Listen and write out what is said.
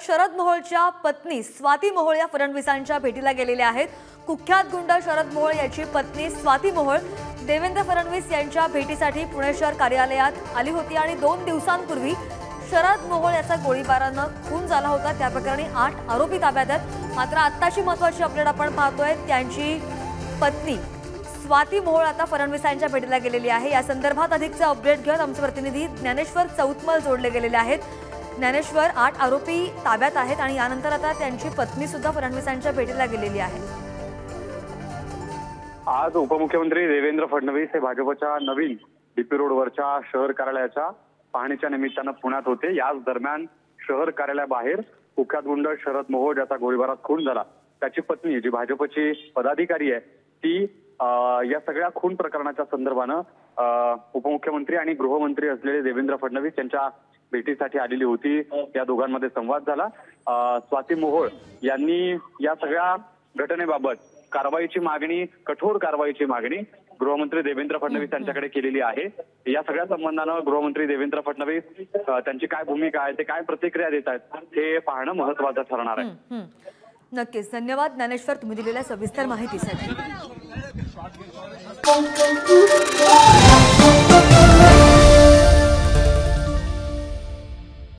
शरद मोहोळच्या पत्नी स्वाती मोहोळ या फडणवीसांच्या भेटीला गेलेल्या आहेत। कुख्यात गुंड शरद मोहोळ याची पत्नी स्वाती मोहोळ देवेंद्र फडणवीस यांच्या भेटीसाठी पुणे शहर कार्यालयात आली होती आणि 2 दिवसांपूर्वी शरद मोहोळ याचा गोळीबाराने खून झाला होता। त्या प्रकरणी 8 आरोपी ताब्यात आहेत। मात्र आत्ताची महत्त्वाची अपडेट आपण पाहतोय, त्यांची पत्नी स्वाती मोहोळ आता फडणवीसांच्या भेटीला गेलेली आहे। या संदर्भात अधिकचे अपडेट घेत आमचे प्रतिनिधी ज्ञानेश्वर चौतमल जोडले गेलेले आहेत। ज्ञानेश्वर, 8 आरोपी ताब्यात आहेत आणि यानंतर आता त्यांची पत्नी सुद्धा फडणवीसांच्या भेटीला गेलेली आहे। आज उपमुख्यमंत्री देवेंद्र फडणवीस हे भाजपच्या नवीन डीपी रोडवरच्या शहर कार्यालयाच्या पाहणीच्या निमित्तानं पुण्यात होते। याच दरम्यान शहर कार्यालयाबाहेर कुख्यात गुंड शरद मोहोळ याचा गोळीबारात खून झाला। त्याची पत्नी जी भाजपची पदाधिकारी आहे ती या सगळ्या खून प्रकरणाच्या संदर्भानं उपमुख्यमंत्री आणि गृहमंत्री असलेले देवेंद्र फडणवीस यांच्या भेटीसाठी आलेली होती। या दोघांमध्ये संवाद झाला। स्वाती मोहोळ यांनी या सगळ्या घटनेबाबत कारवाईची मागणी, कठोर कारवाईची मागणी गृहमंत्री देवेंद्र फडणवीस यांच्याकडे केलेली आहे। या सगळ्या संबंधानं गृहमंत्री देवेंद्र फडणवीस त्यांची काय भूमिका आहे, ते काय प्रतिक्रिया देत आहेत हे पाहणं महत्त्वाचं ठरणार आहे। नक्कीच, धन्यवाद ज्ञानेश्वर, तुम्ही दिलेल्या सविस्तर माहितीसाठी।